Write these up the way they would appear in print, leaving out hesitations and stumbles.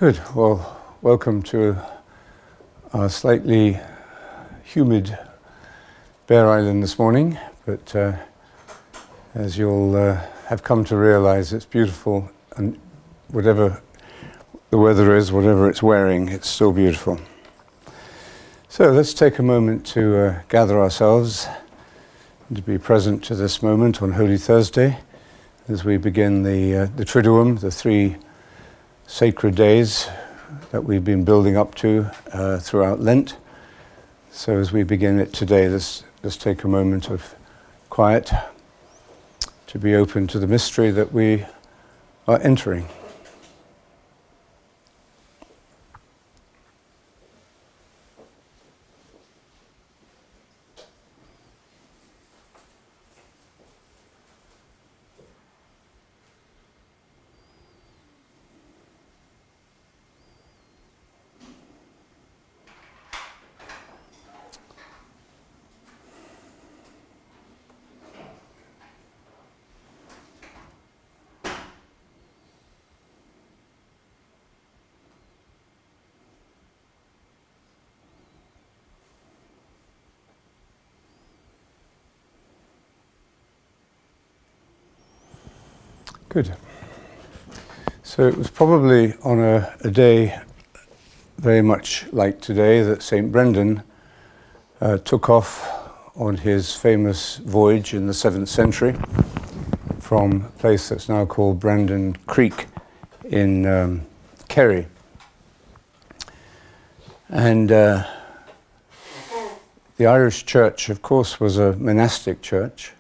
Good. Well, welcome to our slightly humid Bere Island this morning, but as you'll have come to realize, it's beautiful, and whatever the weather is, whatever it's wearing, it's still beautiful. So let's take a moment to gather ourselves and to be present to this moment on Holy Thursday as we begin the Triduum, the three sacred days that we've been building up to throughout Lent. So as we begin it today, let's take a moment of quiet to be open to the mystery that we are entering. Good. So it was probably on a day very much like today that St. Brendan took off on his famous voyage in the 7th century from a place that's now called Brandon Creek in Kerry. And the Irish Church, of course, was a monastic church,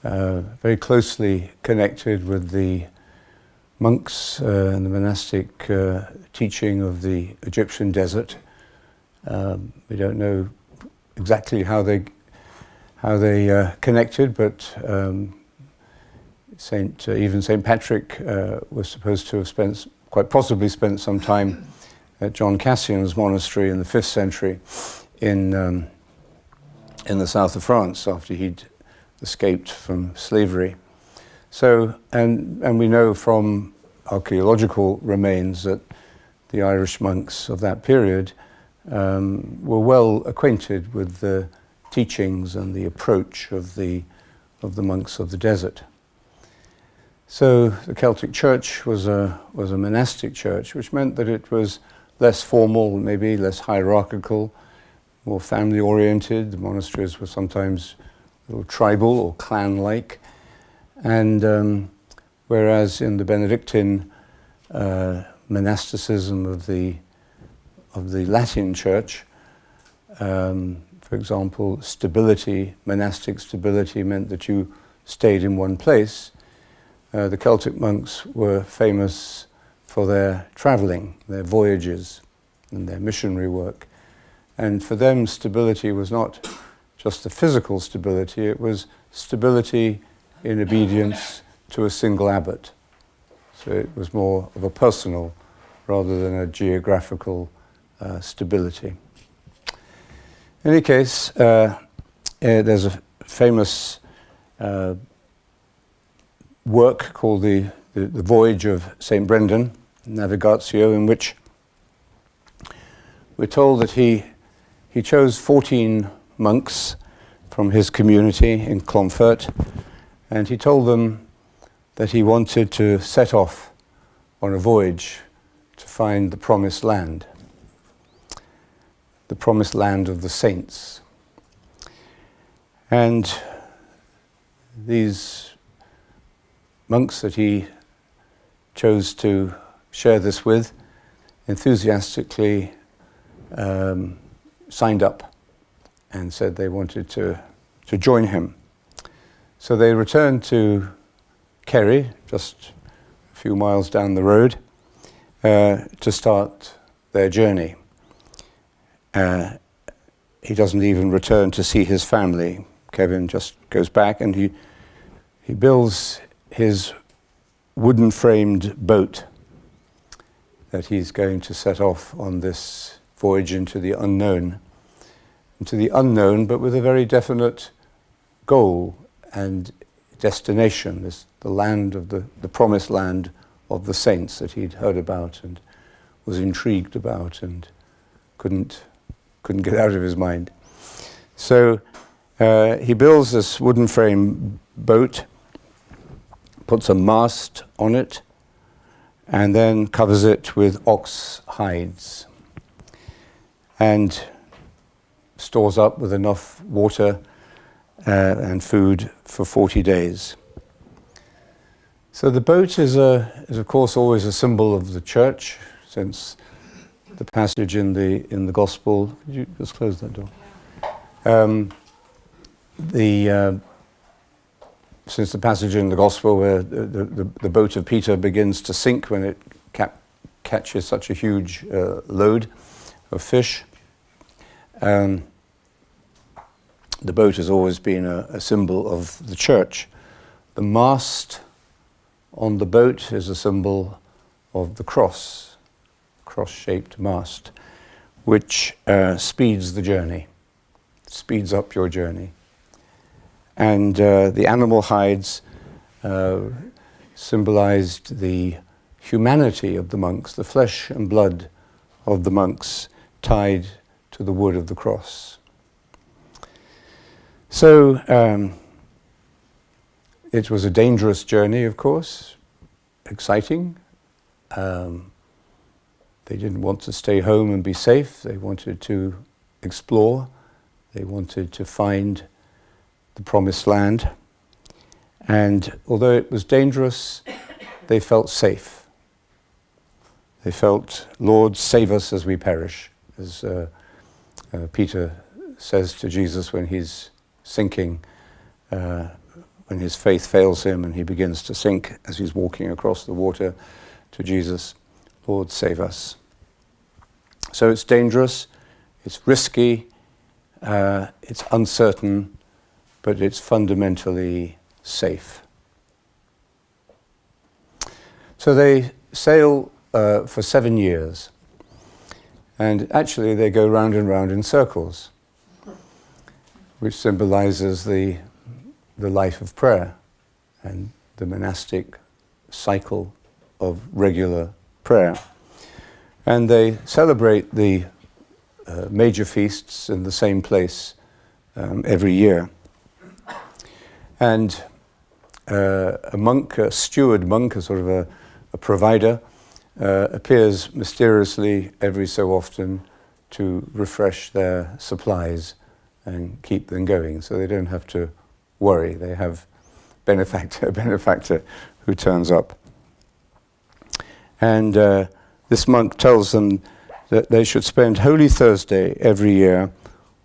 very closely connected with the monks and the monastic teaching of the Egyptian desert. We don't know exactly how they connected, but even Saint Patrick was supposed to have quite possibly spent some time at John Cassian's monastery in the 5th century in the south of France after he'd escaped from slavery. So, and we know from archaeological remains that the Irish monks of that period were well acquainted with the teachings and the approach of the monks of the desert. So the Celtic Church was a monastic church, which meant that it was less formal, maybe less hierarchical, more family-oriented. The monasteries were sometimes a little tribal or clan-like, and whereas in the Benedictine monasticism of the Latin Church, for example, monastic stability meant that you stayed in one place. The Celtic monks were famous for their traveling, their voyages, and their missionary work, and for them stability was not just the physical stability, it was stability in obedience to a single abbot. So it was more of a personal rather than a geographical stability. In any case, there's a famous work called the Voyage of St. Brendan, Navigatio, in which we're told that he chose 14 monks from his community in Clonfert, and he told them that he wanted to set off on a voyage to find the promised land of the saints. And these monks that he chose to share this with enthusiastically signed up and said they wanted to join him. So they returned to Kerry, just a few miles down the road, to start their journey. He doesn't even return to see his family. Kevin just goes back and he builds his wooden-framed boat that he's going to set off on this voyage into the unknown. But with a very definite goal and destination, the land of the promised land of the saints that he'd heard about and was intrigued about and couldn't get out of his mind. So he builds this wooden frame boat, puts a mast on it, and then covers it with ox hides and stores up with enough water and food for 40 days. So the boat is of course always a symbol of the church, since the passage in the gospel. Could you just close that door? Since the passage in the gospel where the boat of Peter begins to sink when it catches such a huge load of fish, the boat has always been a symbol of the church. The mast on the boat is a symbol of the cross-shaped mast, which speeds the journey, speeds up your journey. And the animal hides symbolized the humanity of the monks, the flesh and blood of the monks tied to the wood of the cross. So it was a dangerous journey, of course, exciting. They didn't want to stay home and be safe. They wanted to explore. They wanted to find the promised land. And although it was dangerous, they felt safe. They felt, Lord, save us as we perish, as Peter says to Jesus when he's sinking, when his faith fails him and he begins to sink as he's walking across the water to Jesus, Lord, save us. So it's dangerous, it's risky, it's uncertain, but it's fundamentally safe. So they sail for 7 years, and actually they go round and round in circles, which symbolizes the life of prayer and the monastic cycle of regular prayer. And they celebrate the major feasts in the same place every year. And a monk, a steward monk, a sort of a provider, appears mysteriously every so often to refresh their supplies and keep them going, so they don't have to worry. They have a benefactor who turns up. And this monk tells them that they should spend Holy Thursday every year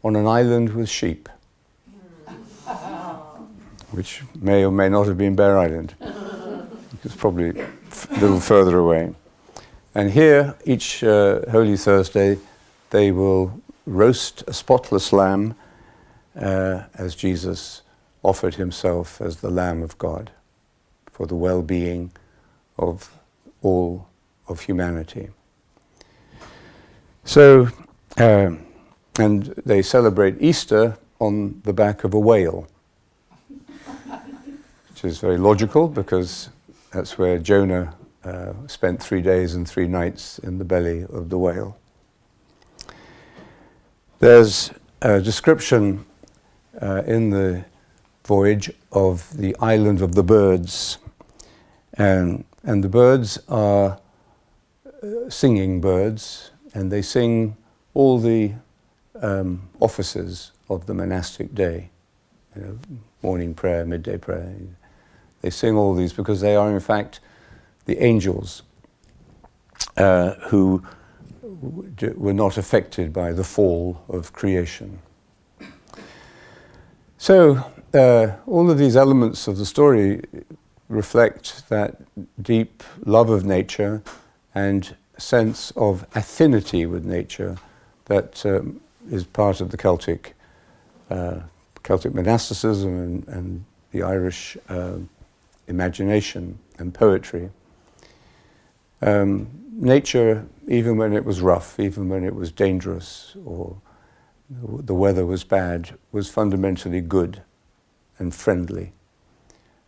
on an island with sheep, which may or may not have been Bere Island. It's probably a little further away. And here, each Holy Thursday, they will roast a spotless lamb as Jesus offered himself as the Lamb of God for the well-being of all of humanity. So, and they celebrate Easter on the back of a whale, which is very logical because that's where Jonah spent 3 days and 3 nights in the belly of the whale. There's a description in the voyage of the island of the birds, and the birds are singing birds, and they sing all the offices of the monastic day, morning prayer, midday prayer. They sing all these because they are in fact the angels who were not affected by the fall of creation. So all of these elements of the story reflect that deep love of nature and sense of affinity with nature that is part of the Celtic monasticism and the Irish imagination and poetry. Nature, even when it was rough, even when it was dangerous or the weather was bad, was fundamentally good and friendly.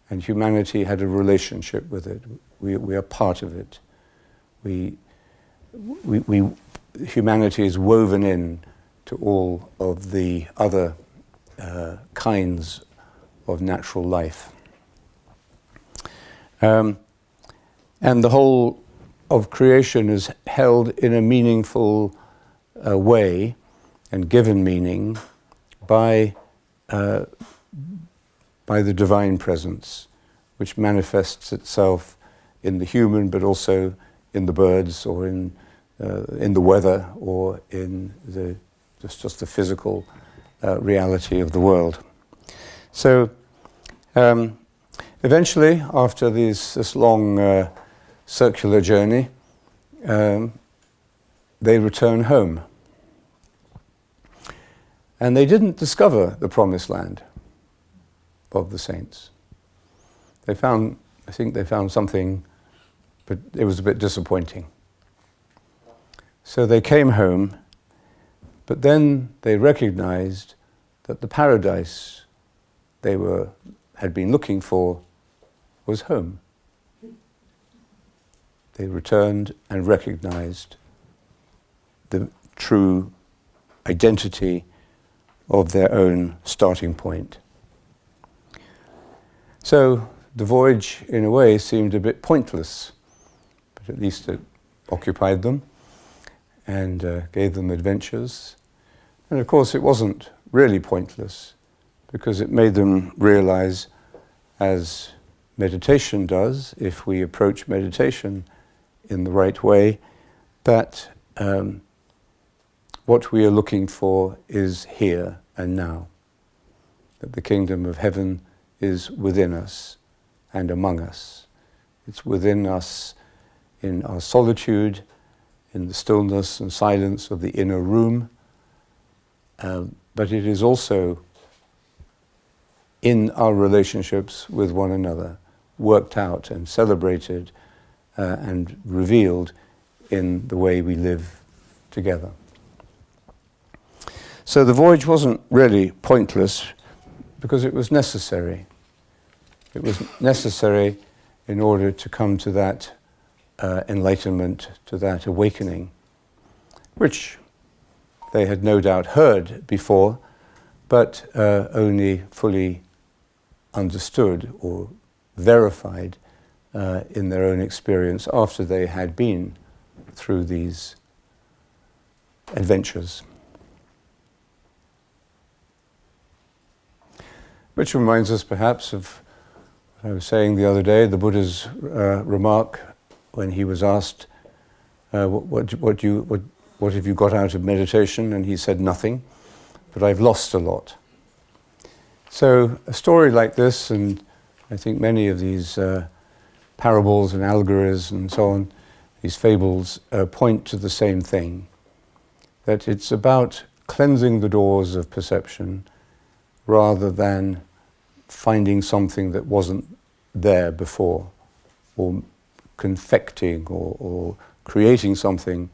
And humanity had a relationship with it. We are part of it. We humanity is woven in to all of the other kinds of natural life. And the whole of creation is held in a meaningful way and given meaning by the divine presence, which manifests itself in the human, but also in the birds, or in the weather, or in just the physical reality of the world. So eventually, after this long circular journey, they return home. And they didn't discover the promised land of the saints. I think they found something, but it was a bit disappointing. So they came home, but then they recognized that the paradise they had been looking for was home. They returned and recognized the true identity of their own starting point. So the voyage, in a way, seemed a bit pointless, but at least it occupied them and gave them adventures. And of course, it wasn't really pointless, because it made them realize, as meditation does, if we approach meditation in the right way, that what we are looking for is here and now. That the kingdom of heaven is within us and among us. It's within us in our solitude, in the stillness and silence of the inner room, but it is also in our relationships with one another, worked out and celebrated and revealed in the way we live together. So the voyage wasn't really pointless, because it was necessary. It was necessary in order to come to that enlightenment, to that awakening, which they had no doubt heard before, but only fully understood or verified in their own experience after they had been through these adventures. Which reminds us perhaps of what I was saying the other day, the Buddha's remark when he was asked, what have you got out of meditation? And he said, nothing, but I've lost a lot. So a story like this, and I think many of these parables and allegories and so on, these fables, point to the same thing, that it's about cleansing the doors of perception rather than finding something that wasn't there before, or confecting or creating something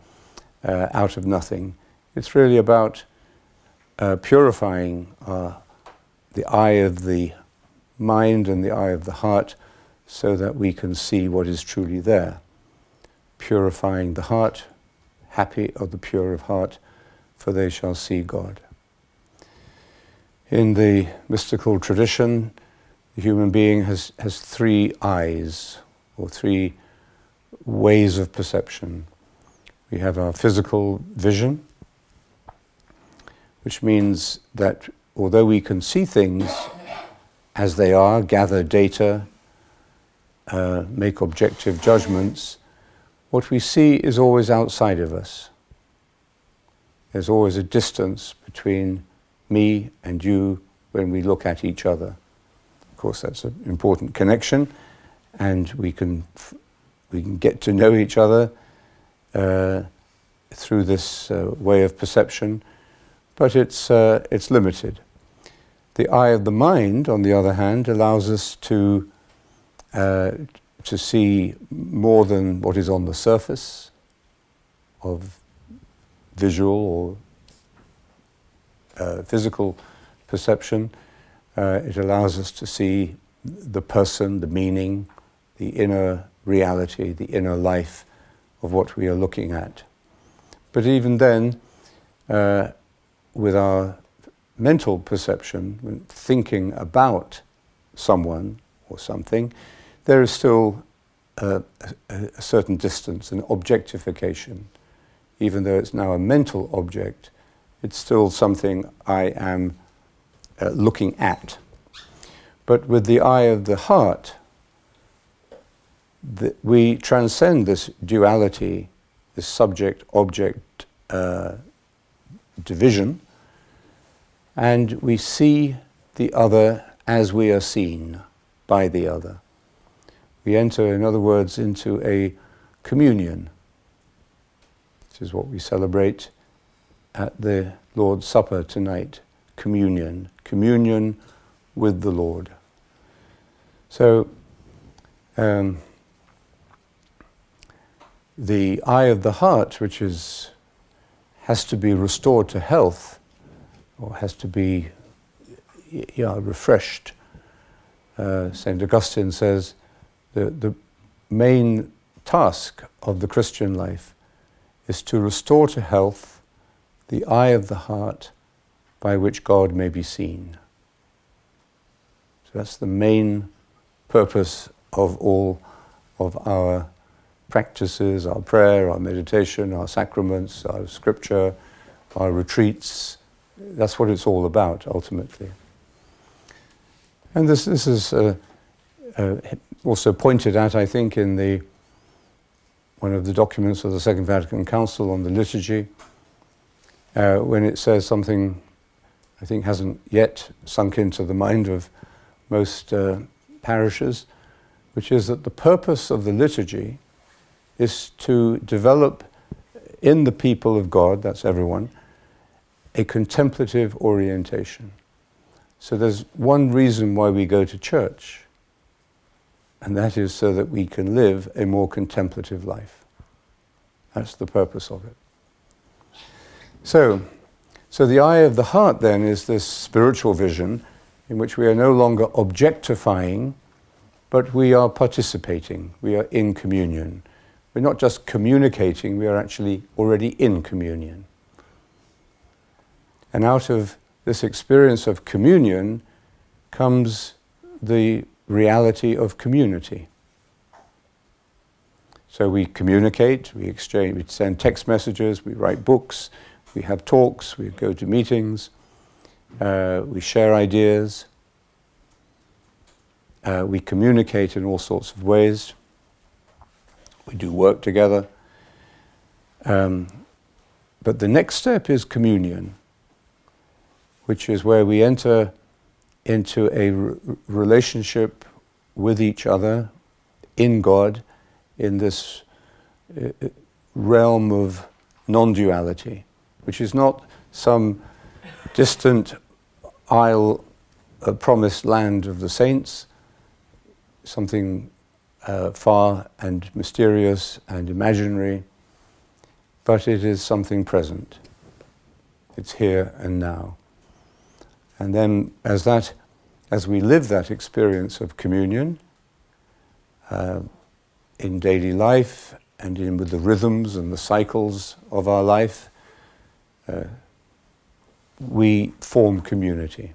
out of nothing. It's really about purifying the eye of the mind and the eye of the heart so that we can see what is truly there. Purifying the heart, happy are the pure of heart, for they shall see God. In the mystical tradition, the human being has three eyes, or three ways of perception. We have our physical vision, which means that although we can see things as they are, gather data, make objective judgments, what we see is always outside of us. There's always a distance between me and you when we look at each other. Of course, that's an important connection, and we can get to know each other through this way of perception, but it's limited. The eye of the mind, on the other hand, allows us to see more than what is on the surface of visual or physical perception. It allows us to see the person, the meaning, the inner reality, the inner life of what we are looking at. But even then, with our mental perception, when thinking about someone or something, there is still a certain distance, an objectification. Even though it's now a mental object, it's still something I am looking at. But with the eye of the heart, we transcend this duality, this subject-object division, and we see the other as we are seen by the other. We enter, in other words, into a communion. This is what we celebrate at the Lord's Supper tonight, communion with the Lord. So, the eye of the heart, which has to be restored to health, or has to be refreshed. St. Augustine says the main task of the Christian life is to restore to health the eye of the heart by which God may be seen. So that's the main purpose of all of our practices, our prayer, our meditation, our sacraments, our scripture, our retreats. That's what it's all about, ultimately. And this is also pointed at, I think, in one of the documents of the Second Vatican Council on the liturgy, when it says something I think hasn't yet sunk into the mind of most parishes, which is that the purpose of the liturgy is to develop in the people of God, that's everyone, a contemplative orientation. So there's one reason why we go to church, and that is so that we can live a more contemplative life. That's the purpose of it. So the eye of the heart then is this spiritual vision in which we are no longer objectifying, but we are participating, we are in communion. We're not just communicating, we are actually already in communion. And out of this experience of communion comes the reality of community. So we communicate, we exchange, we send text messages, we write books, we have talks, we go to meetings, we share ideas, we communicate in all sorts of ways, we do work together. But the next step is communion, which is where we enter into a relationship with each other in God, in this realm of non-duality, which is not some distant isle, promised land of the saints, something far and mysterious and imaginary, but it is something present. It's here and now. And then as we live that experience of communion in daily life and with the rhythms and the cycles of our life, we form community.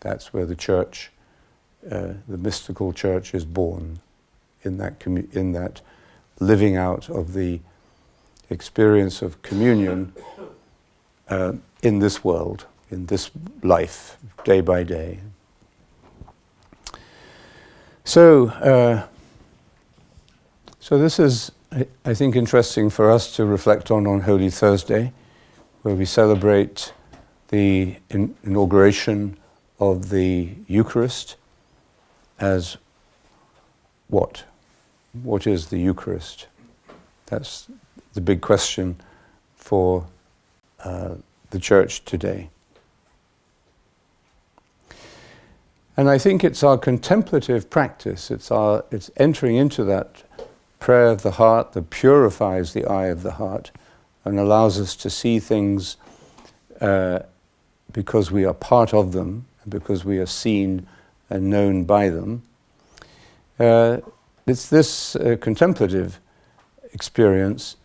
That's where the church, the mystical church, is born, in that living out of the experience of communion in this world, in this life, day by day. So this is, I think, interesting for us to reflect on Holy Thursday, where we celebrate the inauguration of the Eucharist as what? What is the Eucharist? That's the big question for the Church today. And I think it's our contemplative practice, it's entering into that prayer of the heart that purifies the eye of the heart and allows us to see things because we are part of them, because we are seen and known by them. It's this contemplative experience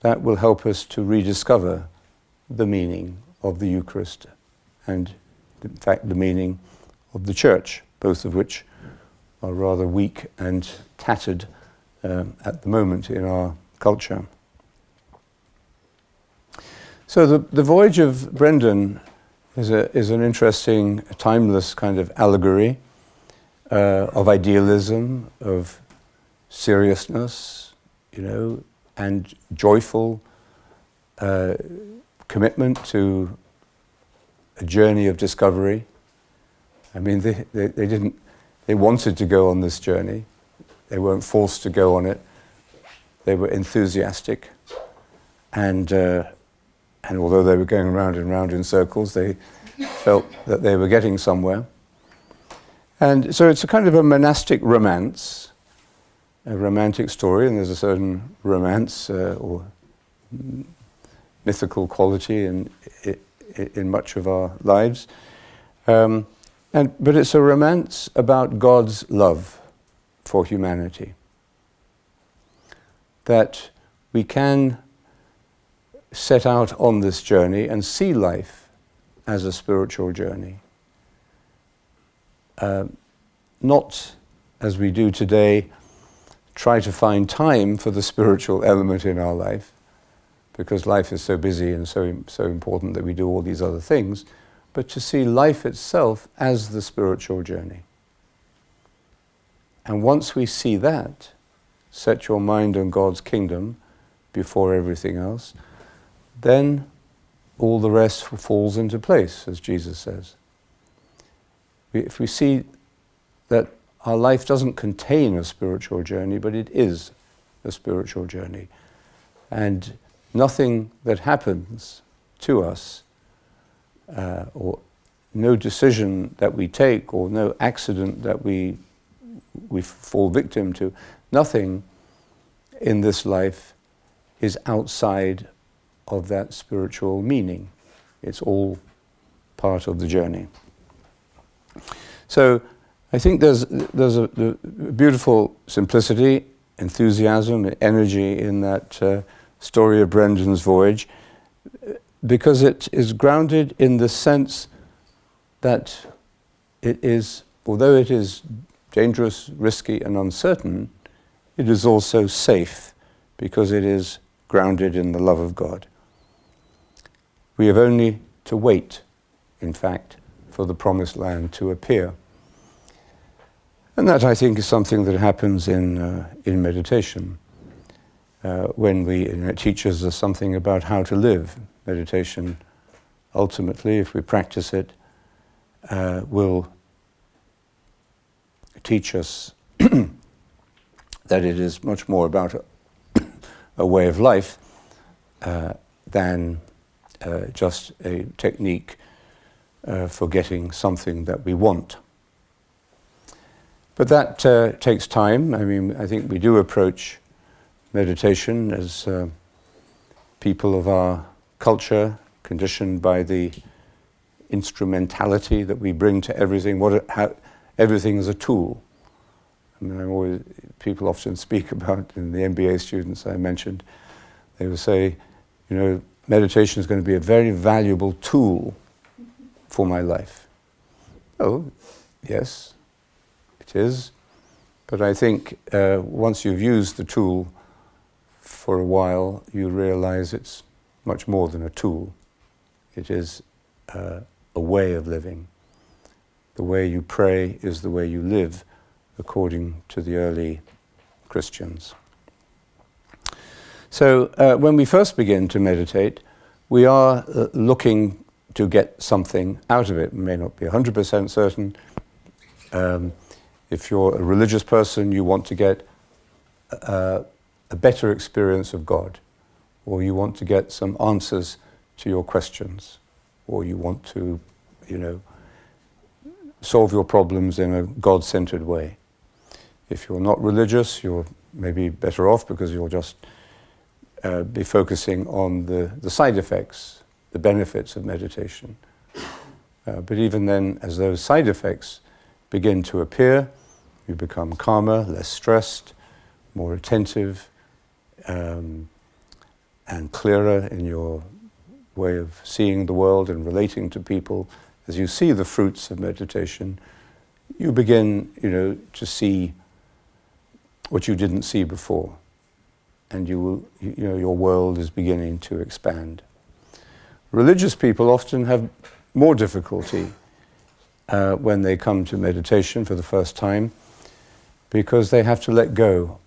that will help us to rediscover the meaning of the Eucharist and, in fact, the meaning of the Church, both of which are rather weak and tattered at the moment in our culture. So the voyage of Brendan is an interesting, timeless kind of allegory of idealism, of seriousness, and joyful commitment to a journey of discovery. I mean, they wanted to go on this journey. They weren't forced to go on it. They were enthusiastic, and although they were going round and round in circles, they felt that they were getting somewhere. And so it's a kind of a monastic romance, a romantic story, and there's a certain romance or mythical quality in much of our lives. But it's a romance about God's love for humanity. That we can set out on this journey and see life as a spiritual journey. Not, as we do today, try to find time for the spiritual element in our life, because life is so busy and so important that we do all these other things, but to see life itself as the spiritual journey. And once we see that, set your mind on God's kingdom before everything else, then all the rest falls into place, as Jesus says. If we see that our life doesn't contain a spiritual journey, but it is a spiritual journey, and nothing that happens to us, or no decision that we take, or no accident that we fall victim to, nothing in this life is outside of that spiritual meaning. It's all part of the journey. So I think there's a beautiful simplicity, enthusiasm, energy in that story of Brendan's voyage, because it is grounded in the sense that it is, although it is dangerous, risky, and uncertain, it is also safe because it is grounded in the love of God. We have only to wait, in fact, for the promised land to appear. And that, I think, is something that happens in meditation. When it teaches us something about how to live. Meditation, ultimately, if we practice it, will teach us that it is much more about a way of life than just a technique for getting something that we want. But that takes time. I mean, I think we do approach meditation as people of our culture, conditioned by the instrumentality that we bring to everything. Everything is a tool. I mean, people often speak about, in the MBA students I mentioned, they will say, meditation is going to be a very valuable tool for my life. Oh, yes, it is. But I think once you've used the tool for a while, you realize it's much more than a tool. It is a way of living. The way you pray is the way you live, according to the early Christians. So when we first begin to meditate, we are looking to get something out of it. We may not be 100% certain. If you're a religious person, you want to get a better experience of God, or you want to get some answers to your questions, or you want to, solve your problems in a God-centered way. If you're not religious, you're maybe better off because you'll just be focusing on the side effects, the benefits of meditation. But even then, as those side effects begin to appear, you become calmer, less stressed, more attentive, and clearer in your way of seeing the world and relating to people, as you see the fruits of meditation, you begin, to see what you didn't see before, and your world is beginning to expand. Religious people often have more difficulty when they come to meditation for the first time, because they have to let go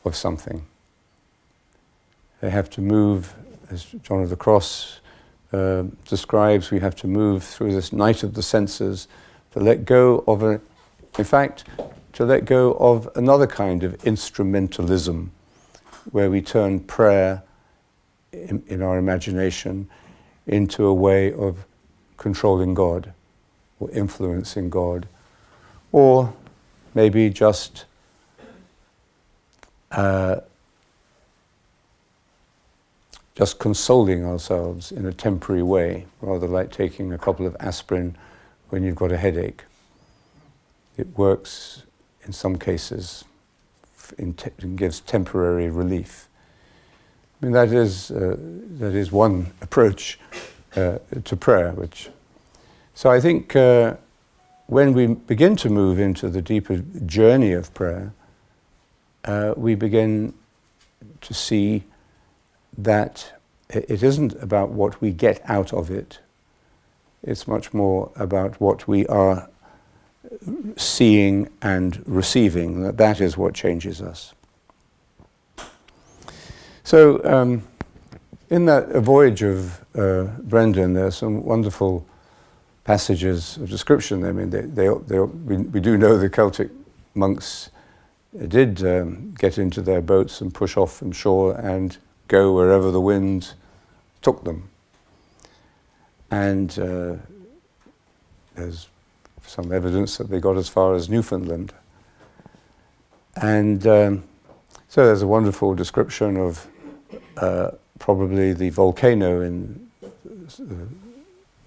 of something. They have to move, as John of the Cross describes, we have to move through this night of the senses to let go of to let go of another kind of instrumentalism, where we turn prayer in our imagination into a way of controlling God or influencing God, or maybe just consoling ourselves in a temporary way, rather like taking a couple of aspirin when you've got a headache. It works in some cases and gives temporary relief. I mean, that is one approach to prayer. So I think when we begin to move into the deeper journey of prayer, we begin to see that it isn't about what we get out of it. It's much more about what we are seeing and receiving. That is what changes us. So in that voyage of Brendan, there are some wonderful passages of description. I mean, we do know the Celtic monks did get into their boats and push off from shore and go wherever the wind took them. And there's some evidence that they got as far as Newfoundland. And so there's a wonderful description of probably the volcano in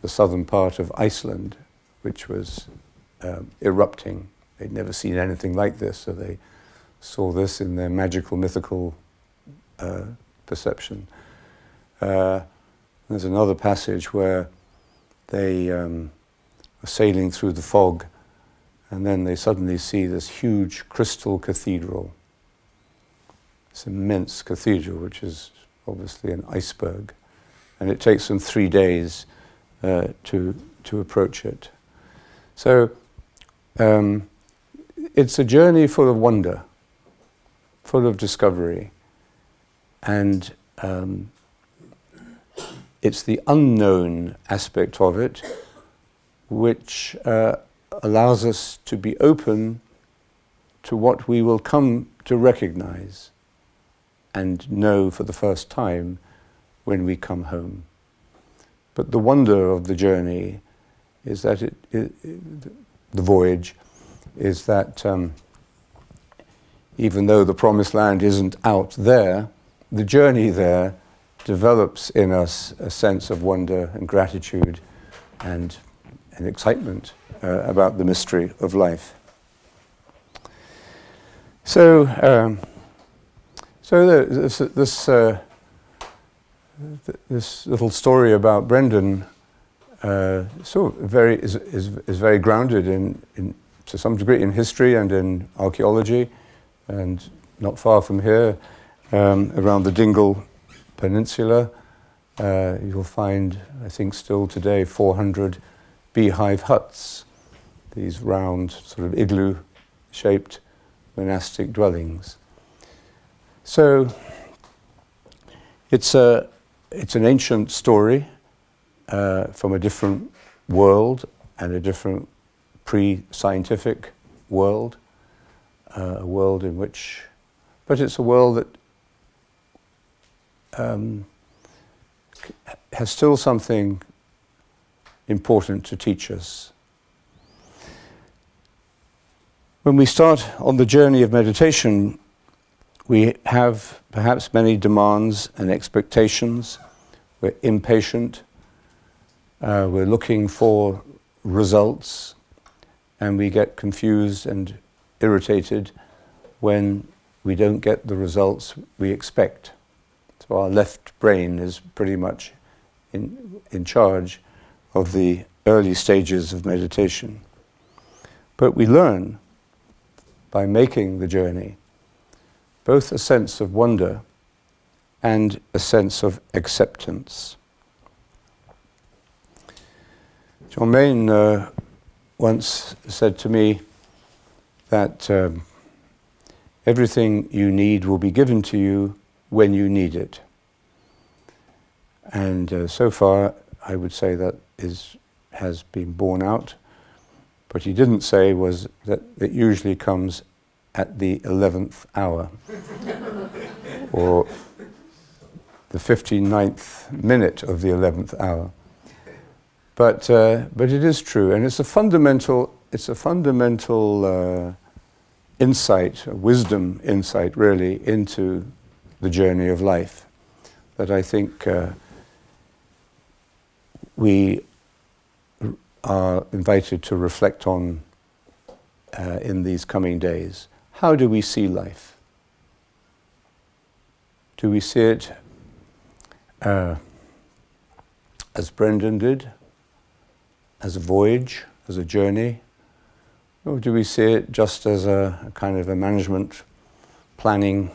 the southern part of Iceland, which was erupting. They'd never seen anything like this, so they saw this in their magical, mythical perception. There's another passage where they are sailing through the fog, and then they suddenly see this huge crystal cathedral. This immense cathedral, which is obviously an iceberg, and it takes them 3 days to approach it. So it's a journey full of wonder, full of discovery, and it's the unknown aspect of it which allows us to be open to what we will come to recognize and know for the first time when we come home. But the wonder of the journey is that the voyage is that even though the promised land isn't out there, the journey there develops in us a sense of wonder and gratitude and excitement about the mystery of life. So this little story about Brendan is very grounded in to some degree in history and in archaeology, and not far from here, around the Dingle Peninsula, you'll find, I think still today, 400 beehive huts, these round sort of igloo-shaped monastic dwellings. So it's an ancient story from a different world and a different pre-scientific world, a world in which, but it's a world that has still something important to teach us. When we start on the journey of meditation, we have perhaps many demands and expectations. We're impatient. We're looking for results, and we get confused and irritated when we don't get the results we expect So our left brain is pretty much in charge of the early stages of meditation. But we learn by making the journey both a sense of wonder and a sense of acceptance. John Main once said to me that everything you need will be given to you when you need it. And so far, I would say that has been borne out. What he didn't say was that it usually comes at the 11th hour, or the 59th minute of the 11th hour. But it is true, and it's a fundamental insight, a wisdom insight really, into the journey of life that I think we are invited to reflect on in these coming days. How do we see life? Do we see it as Brendan did, as a voyage, as a journey? Or do we see it just as a kind of a management planning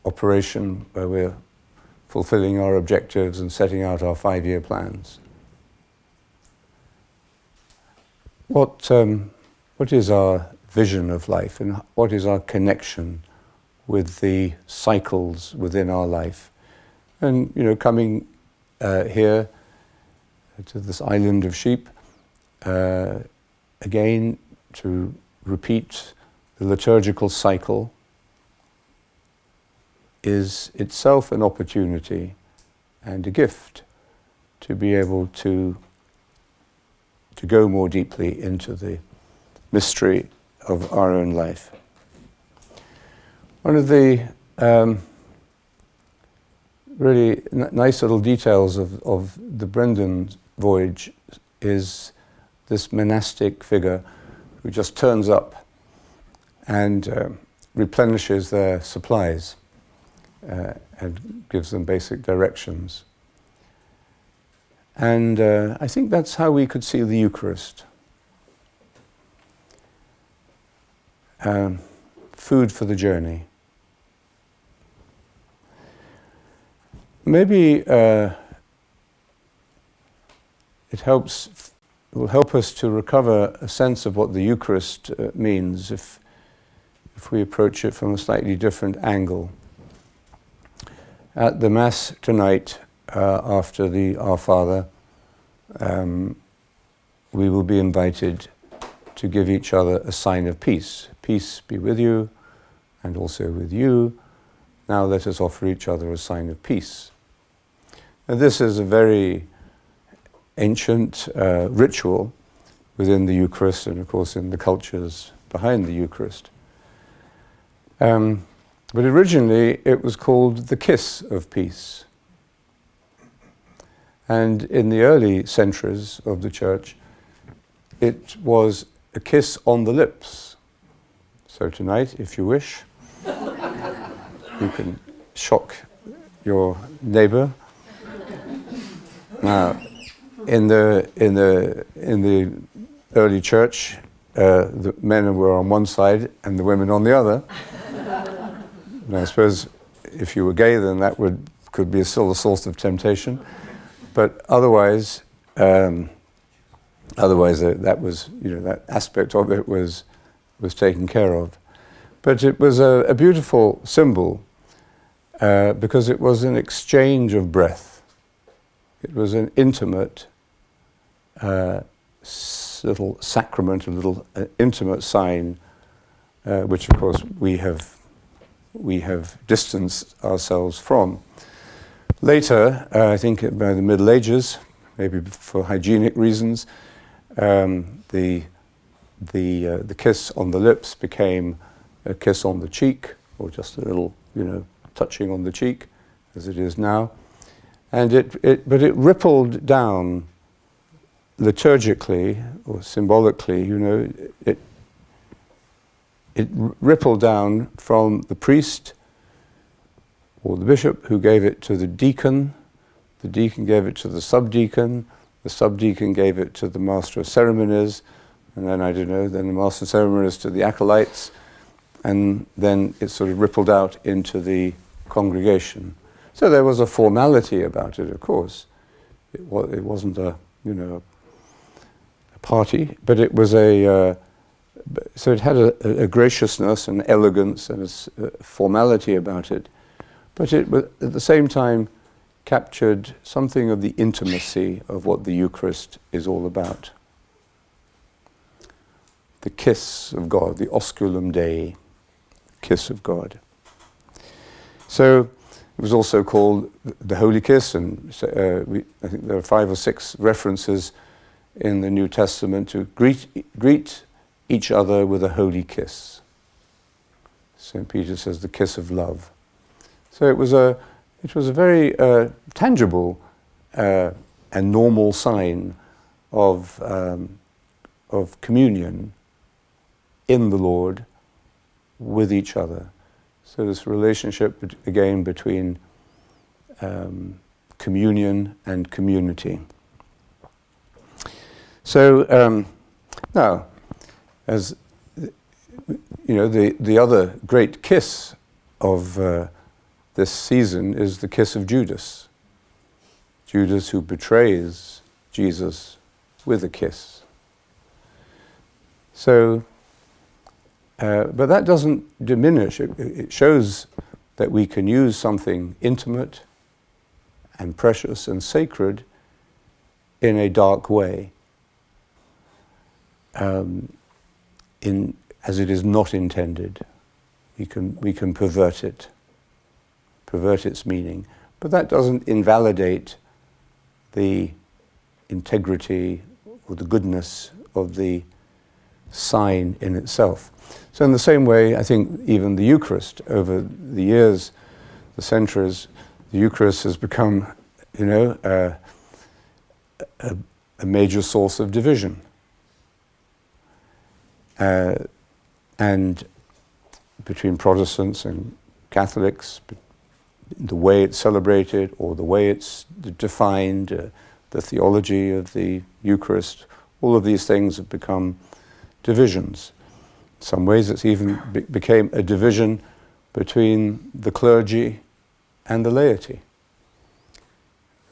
operation where we're fulfilling our objectives and setting out our 5-year plans? What is our vision of life, and what is our connection with the cycles within our life? And coming here to this island of sheep, again to repeat the liturgical cycle is itself an opportunity and a gift to be able to go more deeply into the mystery of our own life. One of the really nice little details of the Brendan voyage is this monastic figure who just turns up and replenishes their supplies and gives them basic directions. And I think that's how we could see the Eucharist. Food for the journey. Maybe it will help us to recover a sense of what the Eucharist means if we approach it from a slightly different angle. At the Mass tonight, after the Our Father, we will be invited to give each other a sign of peace. Peace be with you, and also with you. Now let us offer each other a sign of peace. And this is a very ancient ritual within the Eucharist, and of course in the cultures behind the Eucharist. But originally it was called the kiss of peace. And in the early centuries of the Church, it was a kiss on the lips. So tonight, if you wish, you can shock your neighbor. Now, in the early Church, the men were on one side and the women on the other. And I suppose if you were gay, then that could be still a source of temptation. But otherwise, that was, that aspect of it was taken care of. But it was a beautiful symbol because it was an exchange of breath. It was an intimate little sacrament, a little intimate sign, which of course we have distanced ourselves from. Later, I think by the Middle Ages, maybe for hygienic reasons, the kiss on the lips became a kiss on the cheek, or just a little, touching on the cheek, as it is now. And but it rippled down liturgically or symbolically, it rippled down from the priest or the bishop, who gave it to the deacon gave it to the subdeacon gave it to the master of ceremonies, and then, then the master of ceremonies to the acolytes, and then it sort of rippled out into the congregation. So there was a formality about it, of course. It wasn't a party, but it was so it had a graciousness and elegance and a formality about it, but it at the same time captured something of the intimacy of what the Eucharist is all about. The kiss of God, the osculum Dei, kiss of God. So it was also called the Holy Kiss, and I think there are 5 or 6 references in the New Testament to greet each other with a holy kiss. St. Peter says the kiss of love. So it was a very tangible and normal sign of communion in the Lord with each other. So this relationship again between communion and community. So now, as the other great kiss of this season is the kiss of Judas. Judas, who betrays Jesus with a kiss. So, but that doesn't diminish. It shows that we can use something intimate and precious and sacred in a dark way, as it is not intended. We can pervert its meaning, but that doesn't invalidate the integrity or the goodness of the sign in itself. So in the same way, I think even the Eucharist, over the years, the centuries, the Eucharist has become, a major source of division. And between Protestants and Catholics, the way it's celebrated or the way it's defined, the theology of the Eucharist, all of these things have become divisions. In some ways it's even became a division between the clergy and the laity.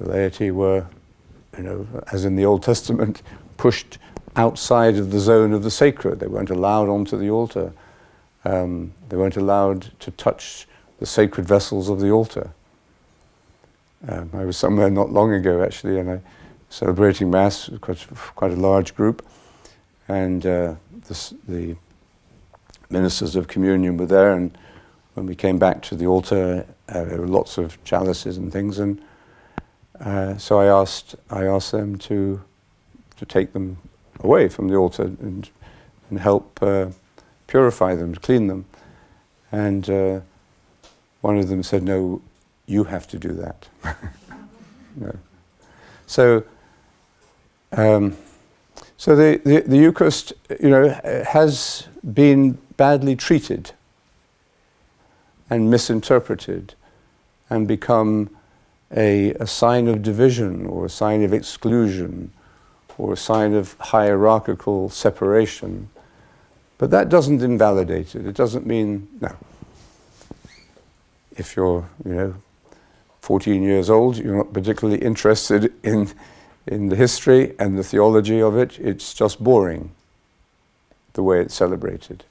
The laity were, as in the Old Testament, pushed outside of the zone of the sacred. They weren't allowed onto the altar. They weren't allowed to touch the sacred vessels of the altar. I was somewhere not long ago, actually, and I was celebrating Mass with quite a large group, and the ministers of communion were there, and when we came back to the altar, there were lots of chalices and things, and so I asked them to take them away from the altar and help purify them, clean them. And one of them said, "No, you have to do that." No. So the Eucharist, has been badly treated and misinterpreted and become a sign of division or a sign of exclusion or a sign of hierarchical separation. But that doesn't invalidate it. It doesn't mean, no. If you're, 14 years old, you're not particularly interested in the history and the theology of it. It's just boring, the way it's celebrated.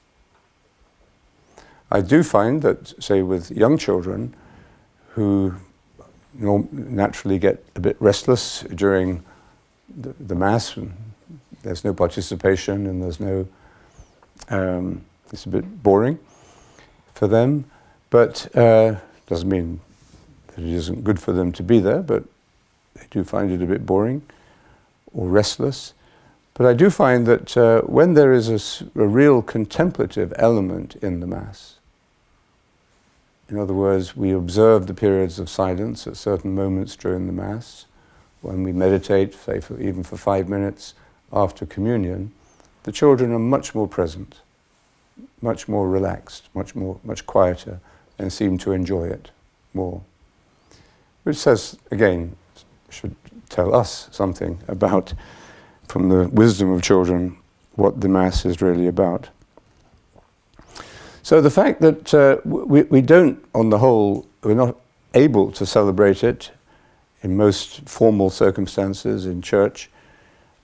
I do find that, say, with young children who naturally get a bit restless during the Mass, and there's no participation and there's no, it's a bit boring for them, but doesn't mean that it isn't good for them to be there, but they do find it a bit boring or restless. But I do find that when there is a real contemplative element in the Mass, in other words, we observe the periods of silence at certain moments during the Mass, when we meditate, say, even for 5 minutes after communion, the children are much more present, much more relaxed, much quieter, and seem to enjoy it more. Which says, again, should tell us something about, from the wisdom of children, what the Mass is really about. So the fact that we don't, on the whole, we're not able to celebrate it in most formal circumstances in church,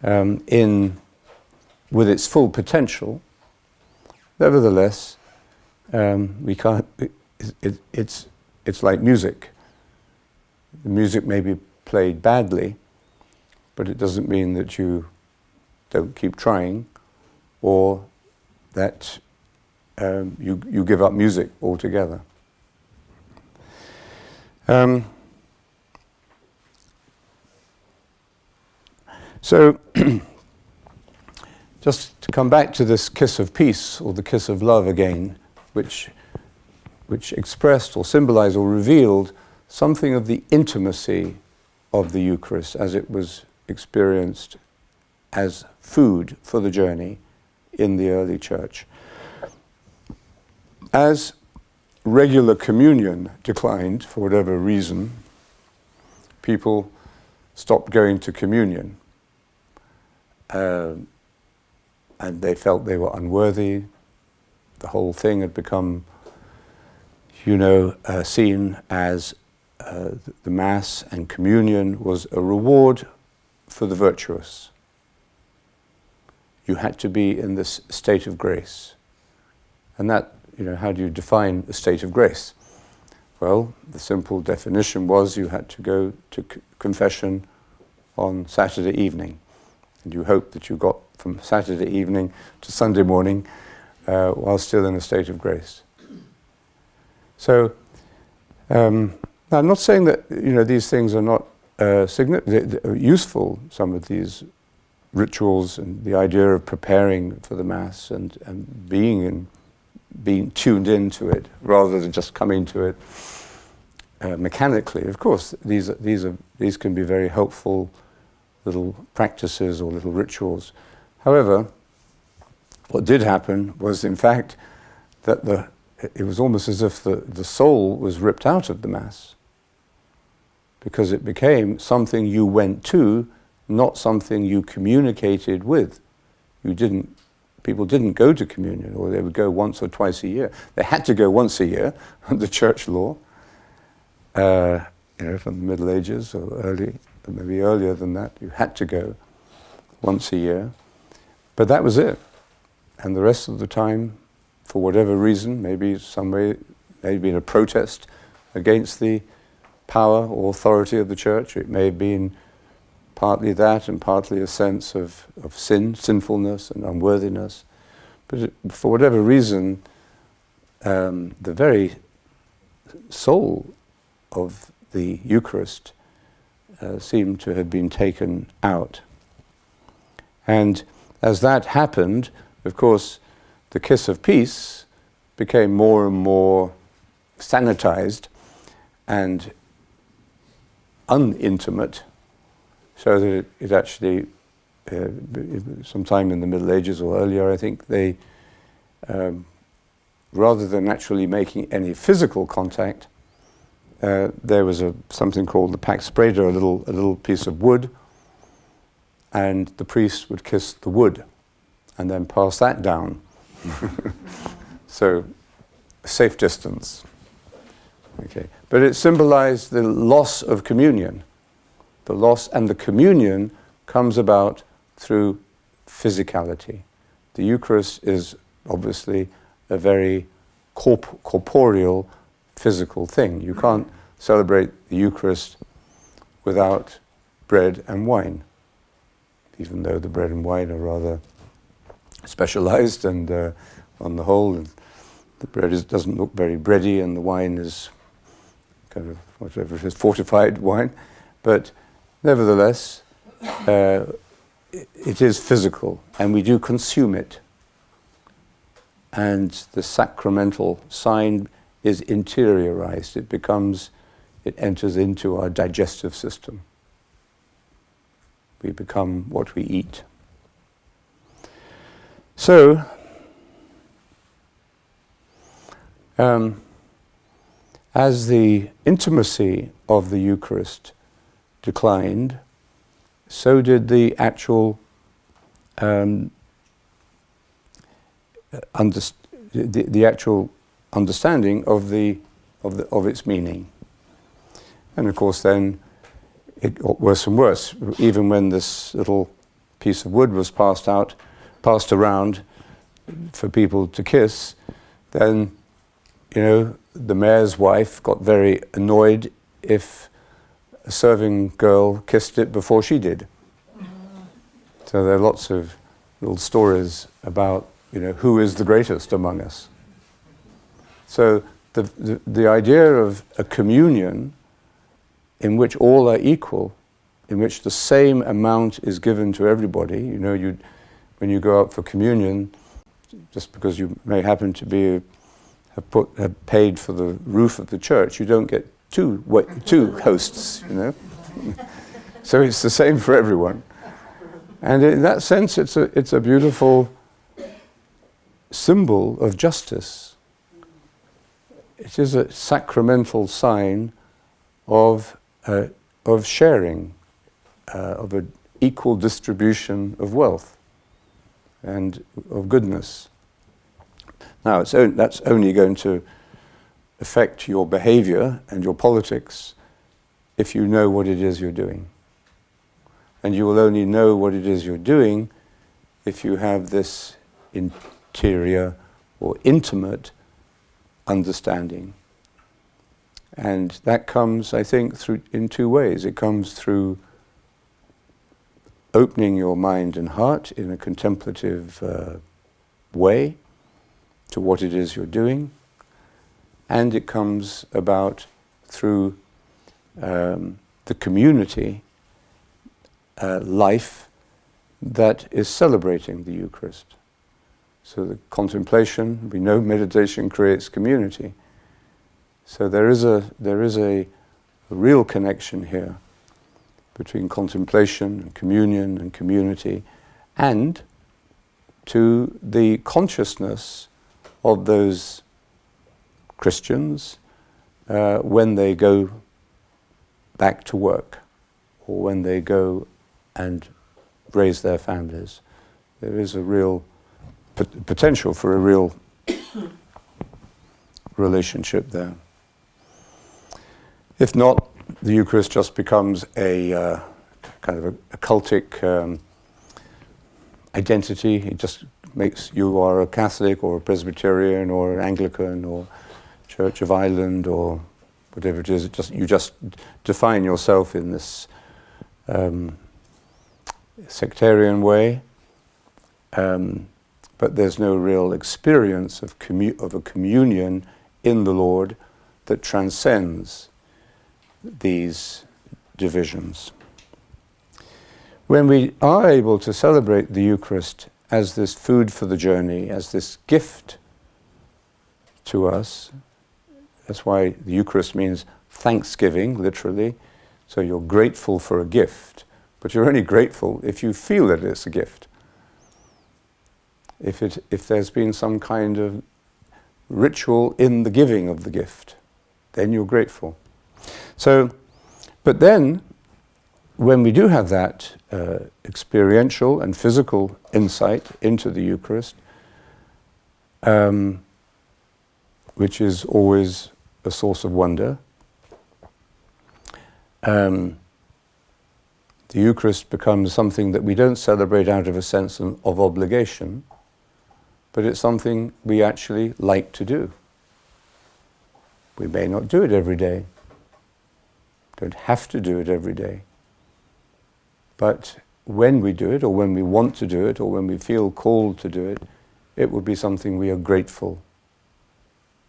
with its full potential, nevertheless, we can't. It's like music. The music may be played badly, but it doesn't mean that you don't keep trying, or that you give up music altogether. So, just to come back to this kiss of peace, or the kiss of love again, which expressed or symbolized or revealed something of the intimacy of the Eucharist as it was experienced as food for the journey in the early church. As regular communion declined, for whatever reason, people stopped going to communion. And they felt they were unworthy. The whole thing had become, seen as the Mass and communion was a reward for the virtuous. You had to be in this state of grace. And that, how do you define a state of grace? Well, the simple definition was you had to go to confession on Saturday evening. And you hoped that you got from Saturday evening to Sunday morning while still in a state of grace. So, now I'm not saying that these things are not useful, some of these rituals and the idea of preparing for the Mass and being tuned into it rather than just coming to it mechanically. Of course, these can be very helpful little practices or little rituals. However, what did happen was, in fact, that it was almost as if the soul was ripped out of the Mass, because it became something you went to, not something you communicated with. People didn't go to communion, or they would go once or twice a year. They had to go once a year under church law, from the Middle Ages or early, maybe earlier than that. You had to go once a year. But that was it. And the rest of the time, for whatever reason, maybe in a protest against the power or authority of the church, it may have been partly that and partly a sense of sinfulness and unworthiness. But for whatever reason, the very soul of the Eucharist seemed to have been taken out. And as that happened, of course, the kiss of peace became more and more sanitized and unintimate, so that it actually, sometime in the Middle Ages or earlier, I think, they, rather than actually making any physical contact, there was something called the Pax Preda, a little piece of wood, and the priest would kiss the wood and then pass that down. So, a safe distance. Okay. But it symbolized the loss of communion. The loss, and the communion comes about through physicality. The Eucharist is obviously a very corporeal, physical thing. You can't celebrate the Eucharist without bread and wine, even though the bread and wine are rather specialized, and on the whole, the bread doesn't look very bready, and the wine is kind of whatever it is, fortified wine. But nevertheless, it is physical, and we do consume it. And the sacramental sign is interiorized. It enters into our digestive system. We become what we eat. So, as the intimacy of the Eucharist declined, so did the actual the actual understanding of its meaning. And of course, then it got worse and worse. Even when this little piece of wood was passed around for people to kiss, then, you know, the mayor's wife got very annoyed if a serving girl kissed it before she did. So there are lots of little stories about, you know, who is the greatest among us. So the idea of a communion in which all are equal, in which the same amount is given to everybody. You know, when you go up for communion, just because you may happen to have paid for the roof of the church, you don't get two hosts, you know. So it's the same for everyone. And in that sense, it's a beautiful symbol of justice. It is a sacramental sign of sharing, of an equal distribution of wealth and of goodness. Now, that's only going to affect your behavior and your politics if you know what it is you're doing. And you will only know what it is you're doing if you have this interior or intimate understanding. And that comes, I think, in two ways. It comes through opening your mind and heart in a contemplative way to what it is you're doing, and it comes about through the community life that is celebrating the Eucharist. So the contemplation, we know meditation creates community. So there is a real connection here between contemplation and communion and community, and to the consciousness of those Christians when they go back to work or when they go and raise their families. There is a real potential for a real relationship there. If not, the Eucharist just becomes a kind of a cultic identity. It just makes you are a Catholic or a Presbyterian or an Anglican or Church of Ireland or whatever it is. You just define yourself in this sectarian way, but there's no real experience of a communion in the Lord that transcends these divisions. When we are able to celebrate the Eucharist as this food for the journey, as this gift to us, that's why the Eucharist means thanksgiving, literally. So you're grateful for a gift, but you're only grateful if you feel that it's a gift. If there's been some kind of ritual in the giving of the gift, then you're grateful. So, but then, when we do have that experiential and physical insight into the Eucharist, which is always a source of wonder, the Eucharist becomes something that we don't celebrate out of a sense of obligation, but it's something we actually like to do. We may not do it every day, don't have to do it every day. But when we do it, or when we want to do it, or when we feel called to do it, it will be something we are grateful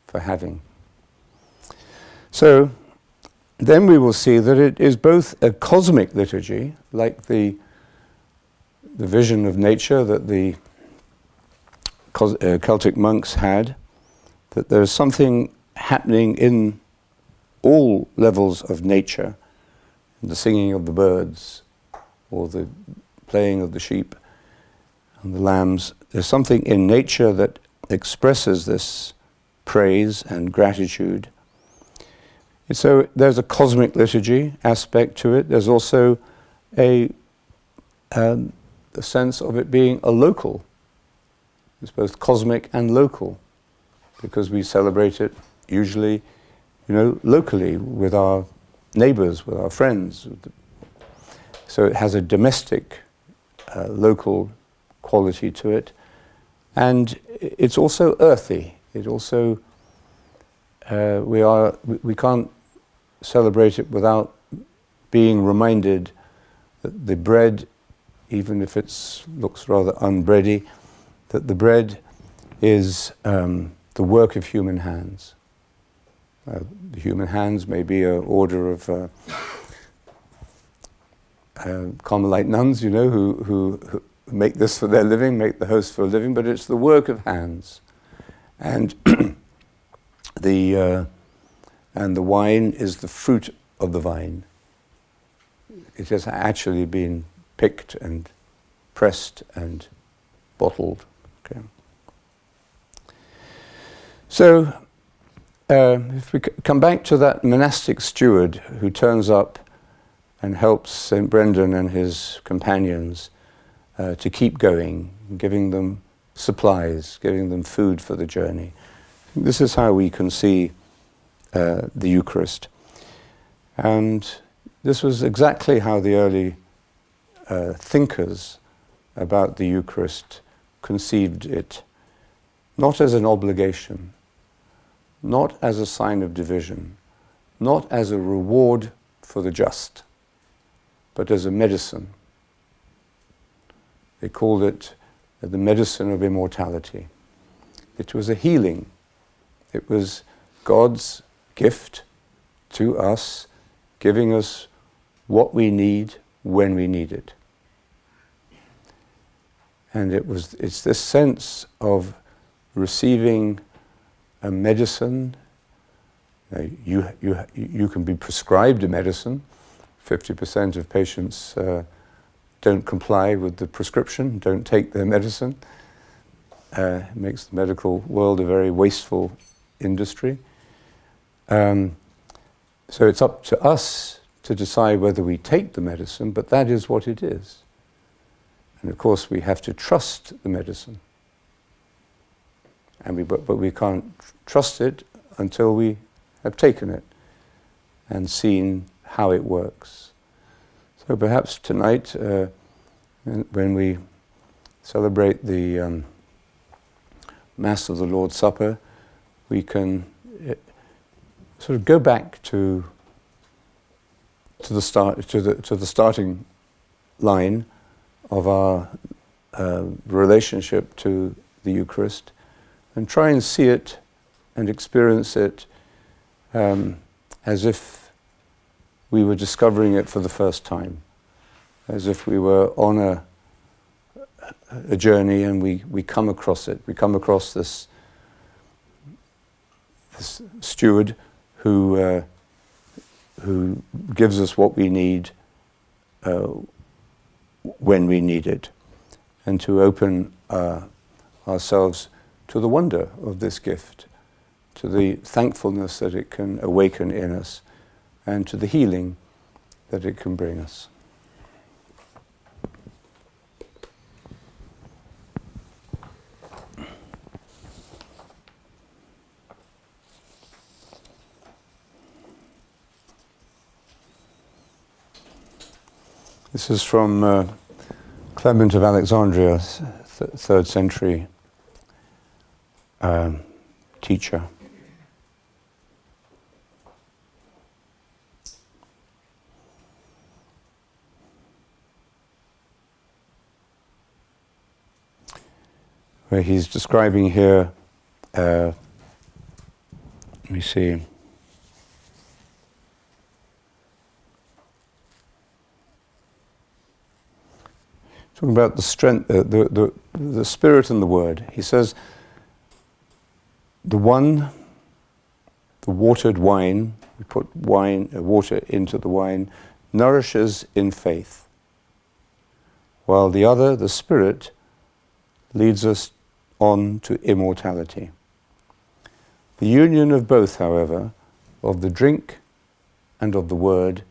for having. So then we will see that it is both a cosmic liturgy, like the vision of nature that the Celtic monks had, that there is something happening in all levels of nature, the singing of the birds, or the playing of the sheep and the lambs. There's something in nature that expresses this praise and gratitude. So there's a cosmic liturgy aspect to it. There's also a sense of it being a local. It's both cosmic and local, because we celebrate it usually, locally with our neighbors, with our friends. So it has a domestic, local quality to it, and it's also earthy. It also we can't celebrate it without being reminded that the bread, even if it looks rather unbready, that the bread is the work of human hands. The human hands may be an order of Carmelite nuns, who make this for their living, make the host for a living, but it's the work of hands. And the wine is the fruit of the vine. It has actually been picked and pressed and bottled. Okay. So, if we come back to that monastic steward who turns up and helps St. Brendan and his companions to keep going, giving them supplies, giving them food for the journey. This is how we can see the Eucharist. And this was exactly how the early thinkers about the Eucharist conceived it. Not as an obligation, not as a sign of division, not as a reward for the just, but as a medicine. They called it the Medicine of Immortality. It was a healing. It was God's gift to us, giving us what we need when we need it. And it's this sense of receiving a medicine. You can be prescribed a medicine. 50% of patients don't comply with the prescription, don't take their medicine. It makes the medical world a very wasteful industry. So it's up to us to decide whether we take the medicine, but that is what it is. And of course we have to trust the medicine. But we can't trust it until we have taken it and seen how it works. So perhaps tonight, when we celebrate the Mass of the Lord's Supper, we can sort of go back to the starting line of our relationship to the Eucharist, and try and see it and experience it as if we were discovering it for the first time, as if we were on a journey and we come across it. We come across this steward who gives us what we need when we need it, and to open ourselves to the wonder of this gift, to the thankfulness that it can awaken in us, and to the healing that it can bring us. This is from Clement of Alexandria, 3rd century teacher. Where he's describing here, let me see. Talking about the strength, the Spirit and the Word. He says, the watered wine, we put water into the wine, nourishes in faith, while the other, the Spirit, leads us on to immortality. The union of both, however, of the drink and of the Word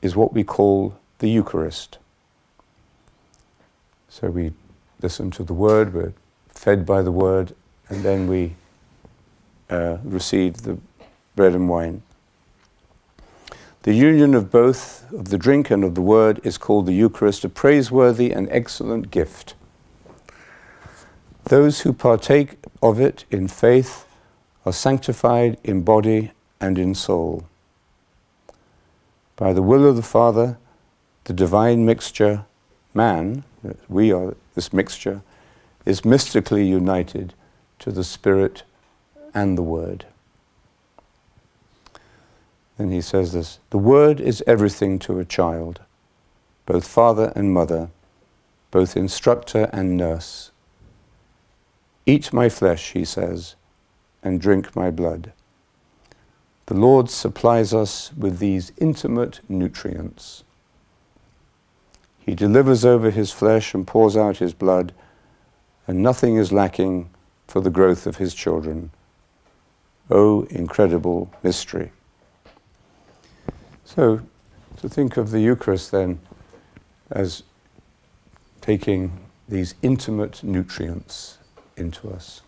is what we call the Eucharist. So we listen to the Word, we're fed by the Word, and then we receive the bread and wine. The union of both, of the drink and of the Word, is called the Eucharist, a praiseworthy and excellent gift. Those who partake of it in faith are sanctified in body and in soul. By the will of the Father, the divine mixture, man, we are this mixture, is mystically united to the Spirit and the Word. Then he says this, the Word is everything to a child, both father and mother, both instructor and nurse. Eat my flesh, he says, and drink my blood. The Lord supplies us with these intimate nutrients. He delivers over his flesh and pours out his blood, and nothing is lacking for the growth of his children. Oh, incredible mystery. So, to think of the Eucharist then as taking these intimate nutrients into us.